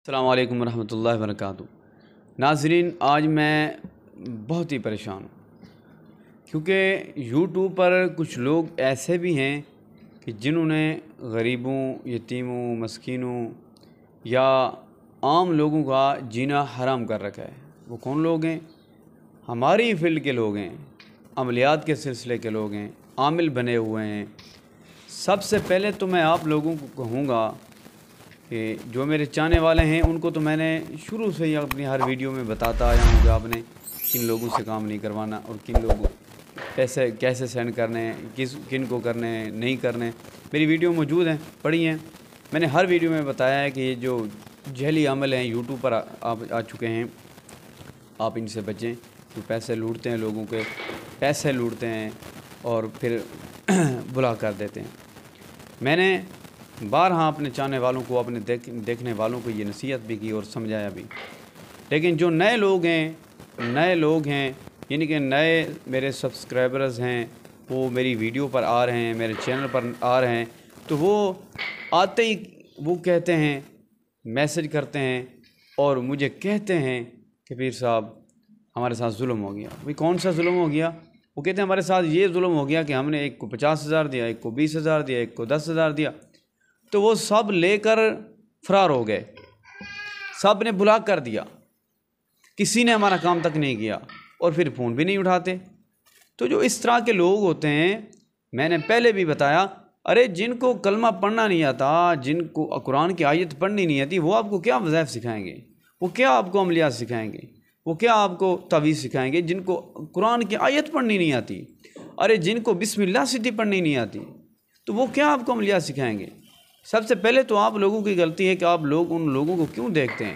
السلام علیکم ورحمۃ اللہ وبرکاتہ۔ ناظرین، آج میں بہت ہی پریشان ہوں کیونکہ یوٹیوب پر کچھ لوگ ایسے بھی ہیں کہ جنہوں نے غریبوں، یتیموں، مسکینوں یا عام لوگوں کا جینا حرام کر رکھا ہے۔ وہ کون لوگ ہیں؟ ہماری فیلڈ کے لوگ ہیں، عملیات کے سلسلے کے لوگ ہیں، عامل بنے ہوئے ہیں۔ سب سے پہلے تو میں آپ لوگوں کو کہوں گا کہ جو میرے چاہنے والے ہیں ان کو تو میں نے شروع سے ہی اپنی ہر ویڈیو میں بتاتا آیا ہوں کہ آپ نے کن لوگوں سے کام نہیں کروانا اور کن لوگوں پیسے کیسے سینڈ کرنے ہیں، کن کو کرنے ہیں، نہیں کرنے۔ میری ویڈیو موجود ہیں، پڑھی ہیں۔ میں نے ہر ویڈیو میں بتایا ہے کہ یہ جو جعلی عمل ہیں یوٹیوب پر آ چکے ہیں، آپ ان سے بچیں۔ جو پیسے لوٹتے ہیں، لوگوں کے پیسے لوٹتے ہیں اور پھر بلا کر دیتے ہیں۔ میں نے بارہا اپنے چاہنے والوں کو، اپنے دیکھنے والوں کو یہ نصیحت بھی کی اور سمجھایا بھی، لیکن جو نئے لوگ ہیں یعنی کہ نئے میرے سبسکرائبرز ہیں، وہ میری ویڈیو پر آ رہے ہیں، میرے چینل پر آ رہے ہیں، تو وہ آتے ہی وہ کہتے ہیں، میسج کرتے ہیں اور مجھے کہتے ہیں کہ پیر صاحب ہمارے ساتھ ظلم ہو گیا۔ بھئی کون سا ظلم ہو گیا؟ وہ کہتے ہیں ہمارے ساتھ یہ ظلم ہو گیا کہ ہم نے ایک کو 50,000 دیا، ایک کو 20,000 دیا، ایک کو 10,000 دیا، تو وہ سب لے کر فرار ہو گئے، سب نے بلاک کر دیا، کسی نے ہمارا کام تک نہیں کیا اور پھر فون بھی نہیں اٹھاتے۔ تو جو اس طرح کے لوگ ہوتے ہیں، میں نے پہلے بھی بتایا، ارے جن کو کلمہ پڑھنا نہیں آتا، جن کو قرآن کی آیت پڑھنی نہیں آتی، وہ آپ کو کیا وظائف سکھائیں گے؟ وہ کیا آپ کو عملیات سکھائیں گے؟ وہ کیا آپ کو تعویذ سکھائیں گے جن کو قرآن کی آیت پڑھنی نہیں آتی؟ ارے جن کو بسم اللہ سیدھی پڑھنی نہیں آتی، تو وہ کیا آپ کو عملیات سکھائیں گے؟ سب سے پہلے تو آپ لوگوں کی غلطی ہے کہ آپ لوگ ان لوگوں کو کیوں دیکھتے ہیں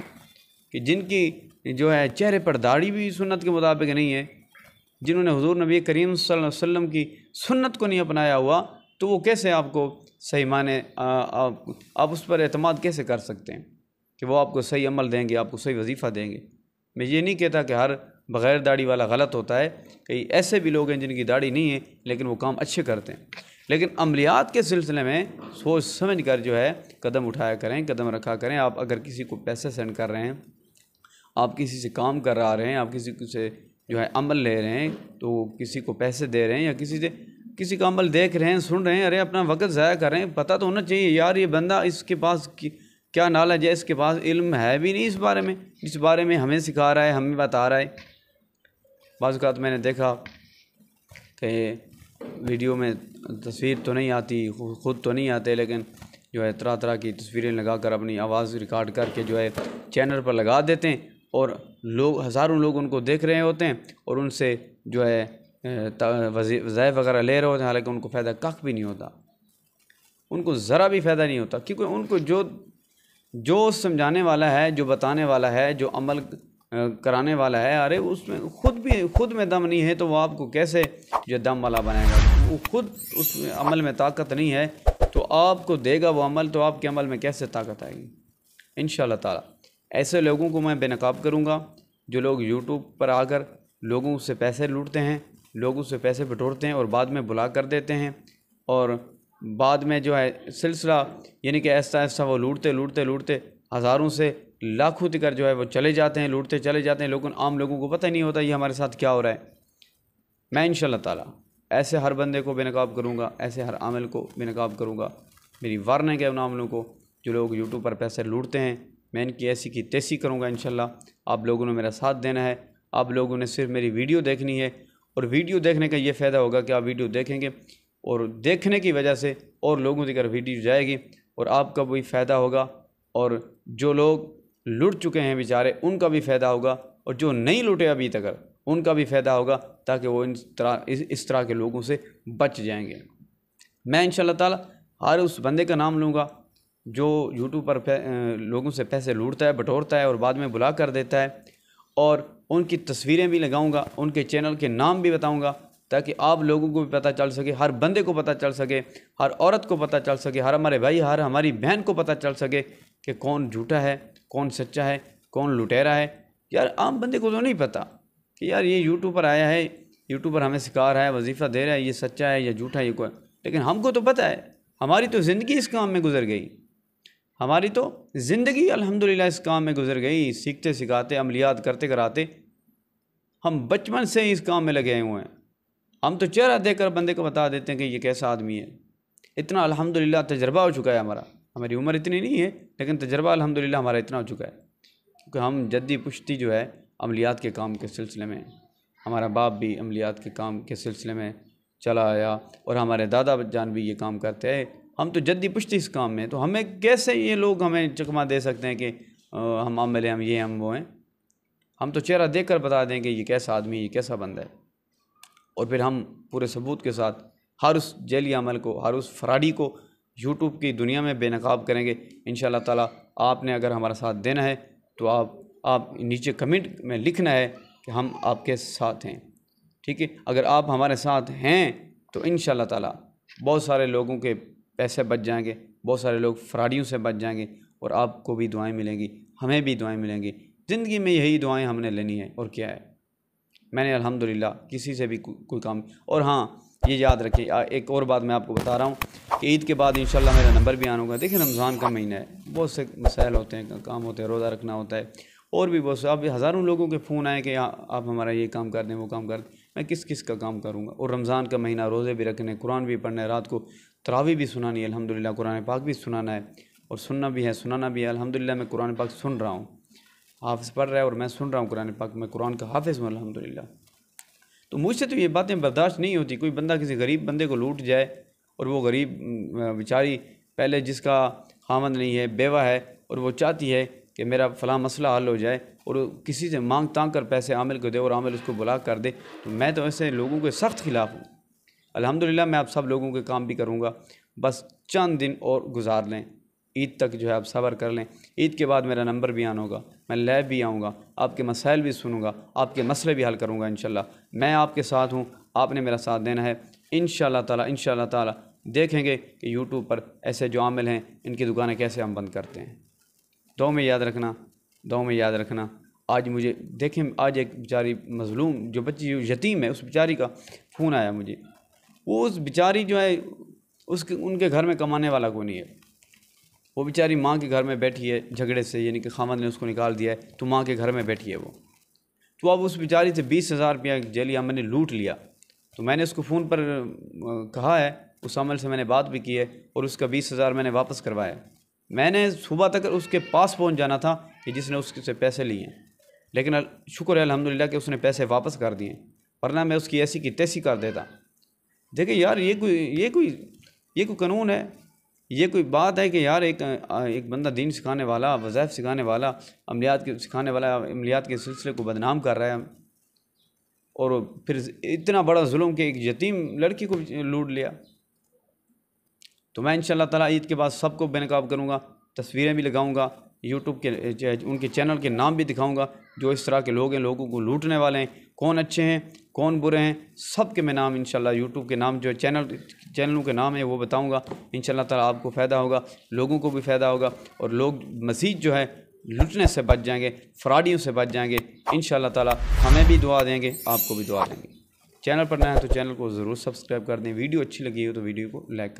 کہ جن کی جو ہے چہرے پر داڑھی بھی سنت کے مطابق نہیں ہے، جنہوں نے حضور نبی کریم صلی اللہ علیہ وسلم کی سنت کو نہیں اپنایا ہوا، تو وہ کیسے آپ کو صحیح معنی آپ اس پر اعتماد کیسے کر سکتے ہیں کہ وہ آپ کو صحیح عمل دیں گے، آپ کو صحیح وظیفہ دیں گے؟ میں یہ نہیں کہتا کہ ہر بغیر داڑھی والا غلط ہوتا ہے، کہ ایسے بھی لوگ ہیں جن کی داڑھی نہیں ہے لیکن وہ کام اچھے کرتے ہیں، لیکن عملیات کے سلسلے میں سوچ سمجھ کر جو ہے قدم اٹھایا کریں، قدم رکھا کریں۔ آپ اگر کسی کو پیسے سینڈ کر رہے ہیں، آپ کسی سے کام کرا رہے ہیں، آپ کسی سے جو ہے عمل لے رہے ہیں، تو کسی کو پیسے دے رہے ہیں یا کسی کا عمل دیکھ رہے ہیں، سن رہے ہیں، ارے اپنا وقت ضائع کر رہے ہیں، پتہ تو ہونا چاہیے یار یہ بندہ، اس کے پاس کیا نالج ہے، اس کے پاس علم ہے بھی نہیں اس بارے میں ہمیں سکھا رہا ہے، ہمیں بتا رہا ہے۔ بعض اوقات میں نے دیکھا کہ ویڈیو میں تصویر تو نہیں آتی، خود تو نہیں آتے، لیکن جو ہے طرح طرح کی تصویریں لگا کر اپنی آواز ریکارڈ کر کے جو ہے چینل پر لگا دیتے ہیں، اور ہزاروں لوگ ان کو دیکھ رہے ہوتے ہیں اور ان سے جو ہے وظائف وغیرہ لے رہے ہوتے ہیں، حالانکہ ان کو فائدہ کخ بھی نہیں ہوتا، ان کو ذرا بھی فائدہ نہیں ہوتا، کیونکہ ان کو جو سمجھانے والا ہے، جو بتانے والا ہے، جو عمل کرانے والا ہے، ارے اس میں خود میں دم نہیں ہے تو وہ آپ کو کیسے جو دم والا بنائے گا؟ وہ خود اس میں عمل میں طاقت نہیں ہے تو آپ کو دے گا وہ عمل، تو آپ کے عمل میں کیسے طاقت آئے گی؟ انشاءاللہ تعالی ایسے لوگوں کو میں بے نقاب کروں گا جو لوگ یوٹیوب پر آ کر لوگوں سے پیسے لوٹتے ہیں، لوگوں سے پیسے بٹورتے ہیں اور بعد میں بلا کر دیتے ہیں، اور بعد میں جو ہے سلسلہ یعنی کہ ایسا ایسا وہ لوٹتے ہزاروں سے لاکھوں تک جو ہے وہ چلے جاتے ہیں، لوٹتے چلے جاتے ہیں، لیکن عام لوگوں کو پتہ ہی نہیں ہوتا یہ ہمارے ساتھ کیا ہو رہا ہے۔ میں انشاءاللہ تعالی ایسے ہر بندے کو بے نقاب کروں گا، ایسے ہر عامل کو بے نقاب کروں گا۔ میری وارننگ ہے ان عاملوں کو جو لوگ یوٹیوب پر پیسے لوٹتے ہیں، میں ان کی ایسی کی تیسی کروں گا انشاءاللہ۔ آپ لوگوں نے میرا ساتھ دینا ہے، آپ لوگوں نے صرف میری ویڈیو دیکھنی ہے، اور ویڈیو دیکھنے کا یہ فائدہ ہوگا کہ آپ ویڈیو دیکھیں گے اور دیکھنے کی وجہ سے اور لوگوں تک ویڈیو جائے گی اور آپ کا بھی فائدہ ہوگا، اور جو لوگ لٹ چکے ہیں بیچارے ان کا بھی فائدہ ہوگا، اور جو نہیں لوٹے ابھی تک ان کا بھی فائدہ ہوگا، تاکہ وہ اس طرح کے لوگوں سے بچ جائیں گے۔ میں انشاءاللہ تعالی ہر اس بندے کا نام لوں گا جو یوٹیوب پر لوگوں سے پیسے لوٹتا ہے، بٹورتا ہے اور بعد میں بلا کر دیتا ہے، اور ان کی تصویریں بھی لگاؤں گا، ان کے چینل کے نام بھی بتاؤں گا، تاکہ آپ لوگوں کو بھی پتہ چل سکے، ہر بندے کو پتہ چل سکے، ہر عورت کو پتہ چل سکے، ہر ہمارے بھائی، ہر ہماری بہن کو پتہ چل سکے کہ کون جھوٹا ہے، کون سچا ہے، کون لٹیرا ہے۔ یار عام بندے کو تو نہیں پتہ کہ یار یہ یوٹیوب پر آیا ہے، یوٹیوب پر ہمیں سکھا رہا ہے، وظیفہ دے رہا ہے، یہ سچا ہے یا جھوٹا ہے، یہ کوئی، لیکن ہم کو تو پتہ ہے، ہماری تو زندگی اس کام میں گزر گئی، ہماری تو زندگی الحمدللہ اس کام میں گزر گئی، سیکھتے سکھاتے عملیات کرتے کراتے ہم بچپن سے ہی اس کام میں لگے ہوئے ہیں۔ ہم تو چہرہ دیکھ کر بندے کو بتا دیتے ہیں کہ یہ کیسا آدمی ہے۔ اتنا الحمدللہ تجربہ ہو چکا ہے ہماری عمر اتنی نہیں ہے لیکن تجربہ الحمدللہ ہمارا اتنا ہو چکا ہے، کیونکہ ہم جدی پشتی جو ہے عملیات کے کام کے سلسلے میں، ہمارا باپ بھی عملیات کے کام کے سلسلے میں چلا آیا اور ہمارے دادا جان بھی یہ کام کرتے ہیں۔ ہم تو جدی پشتی اس کام میں، تو ہمیں کیسے یہ لوگ ہمیں چکما دے سکتے ہیں کہ ہم عامل ہیں، ہم یہ ہم وہ ہیں؟ ہم تو چہرہ دیکھ کر بتا دیں کہ یہ کیسا آدمی ہے، یہ کیسا بندہ ہے، اور پھر ہم پورے ثبوت کے ساتھ ہر اس جعلی عمل کو، ہر اس فراڈی کو یوٹیوب کی دنیا میں بے نقاب کریں گے انشاءاللہ تعالیٰ۔ آپ نے اگر ہمارا ساتھ دینا ہے تو آپ نیچے کمنٹ میں لکھنا ہے کہ ہم آپ کے ساتھ ہیں، ٹھیک ہے؟ اگر آپ ہمارے ساتھ ہیں تو انشاءاللہ تعالیٰ بہت سارے لوگوں کے پیسے بچ جائیں گے، بہت سارے لوگ فراڈیوں سے بچ جائیں گے، اور آپ کو بھی دعائیں ملیں گی، ہمیں بھی دعائیں ملیں گی۔ زندگی میں یہی دعائیں ہم نے لینی ہے، اور کیا ہے؟ میں نے الحمدللہ کسی سے بھی کوئی کام، اور ہاں یہ یاد رکھیں، ایک اور بات میں آپ کو بتا رہا ہوں کہ عید کے بعد انشاءاللہ میرا نمبر بھی آنا ہوگا۔ دیکھیں رمضان کا مہینہ ہے، بہت سے مسائل ہوتے ہیں، کام ہوتے ہیں، روزہ رکھنا ہوتا ہے، اور بھی بہت سے، اب ہزاروں لوگوں کے فون آئے کہ آپ ہمارا یہ کام کر دیں، وہ کام کر دیں، میں کس کا کام کروں گا؟ اور رمضان کا مہینہ، روزے بھی رکھنے، قرآن بھی پڑھنا ہے، رات کو تراویح بھی سنانی ہے، الحمدللہ قرآن پاک بھی سنانا ہے، اور سننا بھی ہے، سنانا بھی ہے۔ الحمدللہ میں قرآن پاک سن رہا ہوں، حافظ پڑھ رہا ہے اور میں سن رہا ہوں قرآن پاک، میں قرآن کا حافظ ہوں الحمدللہ۔ تو مجھ سے تو یہ باتیں برداشت نہیں ہوتی، کوئی بندہ کسی غریب بندے کو لوٹ جائے، اور وہ غریب بیچاری پہلے جس کا خامند نہیں ہے، بیوہ ہے، اور وہ چاہتی ہے کہ میرا فلاں مسئلہ حل ہو جائے، اور کسی سے مانگ تانگ کر پیسے عامل کو دے اور عامل اس کو بلاک کر دے، تو میں تو ایسے لوگوں کے سخت خلاف ہوں۔ الحمدللہ میں آپ سب لوگوں کے کام بھی کروں گا، بس چند دن اور گزار لیں، عید تک جو ہے آپ صبر کر لیں۔ عید کے بعد میرا نمبر بھی آنا ہوگا، میں لائیو بھی آؤں گا، آپ کے مسائل بھی سنوں گا، آپ کے مسئلے بھی حل کروں گا انشاءاللہ۔ میں آپ کے ساتھ ہوں، آپ نے میرا ساتھ دینا ہے انشاءاللہ تعالیٰ۔ دیکھیں گے کہ یوٹیوب پر ایسے جو عامل ہیں ان کی دکانیں کیسے ہم بند کرتے ہیں۔ دعا میں یاد رکھنا۔ آج مجھے دیکھیں، آج ایک بیچاری مظلوم جو بچی یتیم ہے، اس بیچاری کا فون آیا مجھے، وہ اس بیچاری جو ہے ان کے گھر میں کمانے والا کوئی نہیں ہے، وہ بیچاری ماں کے گھر میں بیٹھی ہے جھگڑے سے، یعنی کہ خامد نے اس کو نکال دیا ہے، تو ماں کے گھر میں بیٹھی ہے وہ، تو اب اس بیچاری سے 20,000 روپیہ جعلی عمل نے لوٹ لیا۔ تو میں نے اس کو فون پر کہا ہے، اس عمل سے میں نے بات بھی کی ہے، اور اس کا 20,000 میں نے واپس کروایا۔ میں نے صبح تک اس کے پاس پہنچ جانا تھا کہ جس نے اس سے پیسے لیے ہیں، لیکن شکر ہے الحمدللہ کہ اس نے پیسے واپس کر دیے، ورنہ میں اس کی ایسی کی تیسی کر دیتا۔ دیکھیں یار، یہ کوئی قانون ہے؟ یہ کوئی بات ہے کہ یار ایک بندہ دین سکھانے والا، وظائف سکھانے والا، عملیات کے سکھانے والا، عملیات کے سلسلے کو بدنام کر رہا ہے، اور پھر اتنا بڑا ظلم کہ ایک یتیم لڑکی کو لوٹ لیا؟ تو میں انشاءاللہ تعالیٰ عید کے بعد سب کو بے نقاب کروں گا، تصویریں بھی لگاؤں گا، یوٹیوب کے ان کے چینل کے نام بھی دکھاؤں گا، جو اس طرح کے لوگ ہیں، لوگوں کو لوٹنے والے ہیں، کون اچھے ہیں کون برے ہیں، سب کے میں نام انشاءاللہ یوٹیوب کے نام جو چینلوں کے نام ہیں وہ بتاؤں گا۔ انشاءاللہ تعالیٰ آپ کو فائدہ ہوگا، لوگوں کو بھی فائدہ ہوگا، اور لوگ مزید جو ہے لوٹنے سے بچ جائیں گے، فراڈیوں سے بچ جائیں گے انشاءاللہ تعالیٰ۔ ہمیں بھی دعا دیں گے، آپ کو بھی دعا دیں گے۔ چینل پر نیا ہے تو چینل کو ضرور سبسکرائب کر دیں، ویڈیو اچھی لگی ہو تو ویڈیو کو لائک